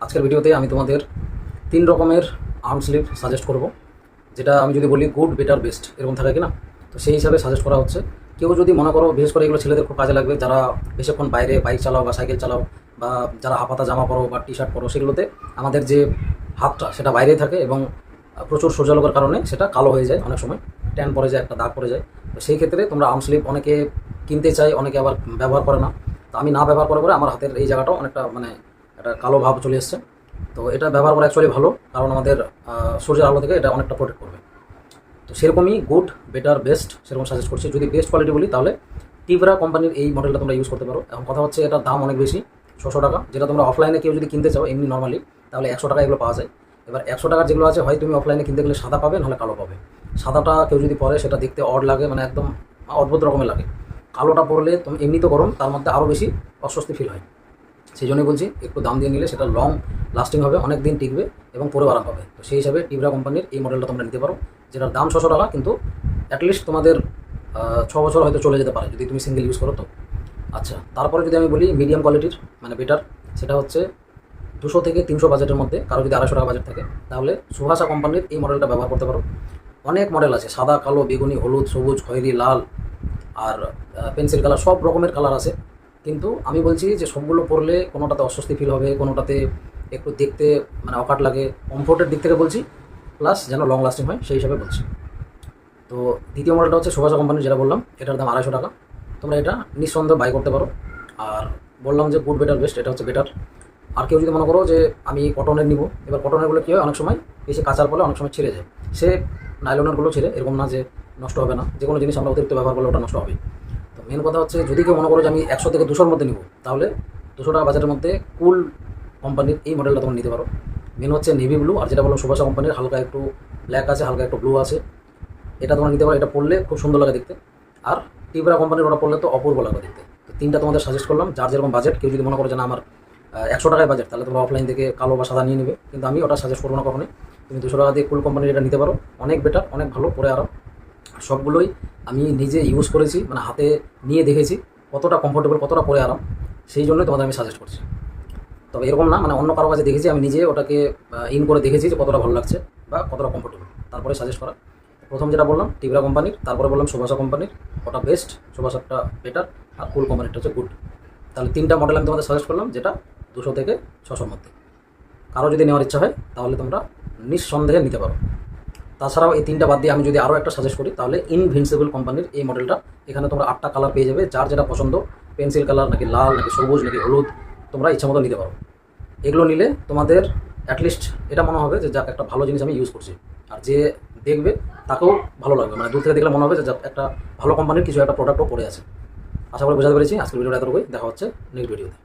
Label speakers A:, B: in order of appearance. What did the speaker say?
A: আজকের ভিডিওতে আমি তোমাদের 3 রকমের আর্ম স্লিভ সাজেস্ট করব, যেটা আমি যদি বলি গুড, বেটার, বেস্ট এরকম থাকে কি না, তো সেই হিসাবে সাজেস্ট করা হচ্ছে। কেউ যদি মনে করো, বিশেষ করে এগুলো ছেলেদের খুব কাজে লাগবে, যারা বেশিক্ষণ বাইরে বাইক চালাও বা সাইকেল চালাও, বা যারা হাফাতা জামা পরো বা টি শার্ট পরো, সেগুলোতে আমাদের যে হাতটা সেটা বাইরেই থাকে এবং প্রচুর সূর্যালোকের কারণে সেটা কালো হয়ে যায়, অনেক সময় ট্যান পড়ে যায়, একটা দাগ পড়ে যায়। তো সেই ক্ষেত্রে তোমরা আর্ম স্লিভ অনেকে কিনতে চাই, অনেকে আবার ব্যবহার করে না। তো আমি না ব্যবহার করার পরে আমার হাতের এই জায়গাটাও অনেকটা একটা কালো ভাব চলে এসছে। তো এটা ব্যবহার করা অ্যাকচুয়ালি ভালো, কারণ আমাদের সূর্যের আলো থেকে এটা অনেকটা প্রোটেক্ট করবে। তো সেরকমই গুড, বেটার, বেস্ট সেরকম সাজেস্ট করছি। যদি বেস্ট কোয়ালিটি বলি তাহলে টিভরা কোম্পানির এই মডেলটা তোমরা ইউজ করতে পারো। এখন কথা হচ্ছে এটার দাম অনেক বেশি, 600 টাকা। যেটা তোমরা অফলাইনে কেউ যদি কিনতে চাও এমনি নর্মালি, তাহলে 100 টাকা এগুলো পাওয়া যায়। এবার 100 টাকার যেগুলো আছে, হয় তুমি অফলাইনে কিনতে গেলে সাদা পাবে, নাহলে কালো পাবে। সাদাটা কেউ যদি পরে সেটা দেখতে অড লাগে, একদম অদ্ভুত রকমের লাগে। কালোটা পরলে তুমি এমনি তো গরম, তার মধ্যে আরও বেশি অস্বস্তি ফিল হয়। সেই জন্যই বলছি একটু দাম দিয়ে নিলে সেটা লং লাস্টিং হবে, অনেক দিন টিকবে এবং পরে আরাম পাবে। তো সেই হিসাবে টিভরা কোম্পানির এই মডেলটা তোমরা নিতে পারো, যেটার দাম 600 টাকা, কিন্তু অ্যাটলিস্ট তোমাদের 6 বছর হয়তো চলে যেতে পারে যদি তুমি সিঙ্গেল ইউজ করো। তো আচ্ছা, তারপরে যদি আমি বলি মিডিয়াম কোয়ালিটির বেটার, সেটা হচ্ছে 200 থেকে 300 বাজেটের মধ্যে। কারো যদি 250 টাকা বাজেট থাকে তাহলে সুভাষা কোম্পানির এই মডেলটা ব্যবহার করতে পারো। অনেক মডেল আছে, সাদা, কালো, বেগুনি, হলুদ, সবুজ, খয়েরি, লাল আর পেন্সিল কালার, সব রকমের কালার আছে। কিন্তু আমি বলছি যে সবগুলো পরলে কোনোটাতে অস্বস্তি ফিল হবে, কোনোটাতে একটু দেখতে অকাট লাগে। কমফোর্টের দিক থেকে বলছি, প্লাস যেন লং লাস্টিং হয় সেই হিসাবে বলছি। তো দ্বিতীয় মডেলটা হচ্ছে সুভাষা কোম্পানির, যেটা বললাম এটার দাম 250 টাকা। তোমরা এটা নিঃসন্দেহে বাই করতে পারো। আর বললাম যে গুড, বেটার, বেস্ট, এটা হচ্ছে বেটার। আর কেউ যদি মনে করো যে আমি কটনের নিব, এবার কটনেরগুলো কী হয়, অনেক সময় এসে কাচার ফলে অনেক সময় ছিঁড়ে যায়। সে নাইলনেরগুলো ছিঁড়ে, এরকম না যে নষ্ট হবে না। যে কোনো জিনিস আমরা অতিরিক্ত ব্যবহার করলে ওটা নষ্ট হবে। তো মেন কথা হচ্ছে, যদি কেউ মনে করো যে আমি 100 থেকে 200-র মধ্যে নিব, তাহলে 200 টাকা বাজারের মধ্যে কুল কোম্পানির এই মডেলটা তোমরা নিতে পারো। মেন হচ্ছে নেভি ব্লু, আর যেটা বললাম সুভাষা কোম্পানির হালকা একটু ব্ল্যাক আছে, হালকা একটু ব্লু আছে। এটা তোমরা নিতে পারো, এটা পড়লে খুব সুন্দর লাগে দেখতে। আর টিভরা কোম্পানির ওটা পড়লে তো অপূর্ব লাগে দেখতে। তো 3টা তোমাদের সাজেস্ট করলাম, যার যেরকম বাজেট। কেউ যদি মনে করো যে না আমার 100 টাকায় বাজেট, তাহলে তোমরা অফলাইন থেকে কালো বা সাদা নিয়ে নেবে, কিন্তু আমি ওটা সাজেস্ট করবো না কখনোই। তুমি 200 টাকা দিয়ে কুল কোম্পানির এটা নিতে পারো, অনেক বেটার, অনেক ভালো, পরে আরাম। সবগুলোই আমি নিজে ইউজ করেছি, হাতে নিয়ে দেখেছি কতটা কমফোর্টেবল, কতটা পরে আরাম। সেই জন্যই তোমাদের আমি সাজেস্ট করছি। তবে এরকম না অন্য কারো কাছে দেখেছি, আমি নিজে ওটাকে ইন করে দেখেছি যে কতটা ভালো লাগছে বা কতটা কমফোর্টেবল, তারপরে সাজেস্ট করা। প্রথম যেটা বললাম টিভরা কোম্পানির, তারপরে বললাম সুভাষা কোম্পানির, ওটা বেস্ট, সুভাষাটা বেটার, আর কুল কোম্পানিরটা হচ্ছে গুড। তাহলে 3টা মডেল আমি তোমাদের সাজেস্ট করলাম, যেটা 200 থেকে 600-র মধ্যে। কারো যদি নেওয়ার ইচ্ছা হয় তাহলে তোমরা নিঃসন্দেহে নিতে পারো। তাছাড়াও এই 3টা বাদ দিয়ে আমি যদি আরও একটা সাজেস্ট করি, তাহলে ইনভিনসিবল কোম্পানির এই মডেলটা। এখানে তোমরা 8টা কালার পেয়ে যাবে, যার যেটা পছন্দ, পেন্সিল কালার নাকি লাল নাকি সবুজ নাকি হলুদ, তোমরা ইচ্ছা মতো নিতে পারো। এগুলো নিলে তোমাদের অ্যাটলিস্ট এটা মনে হবে যে যাক, একটা ভালো জিনিস আমি ইউজ করছি। আর যে দেখবে তাকেও ভালো লাগবে, দূর থেকে দেখলে মনে হবে যে যাক, একটা ভালো কোম্পানির কিছু একটা প্রোডাক্টও পড়ে আছে। আশা করি বোঝাতে পেরেছি। আজকের ভিডিওটা এতটুকুই, দেখা হচ্ছে নেক্সট ভিডিওতে।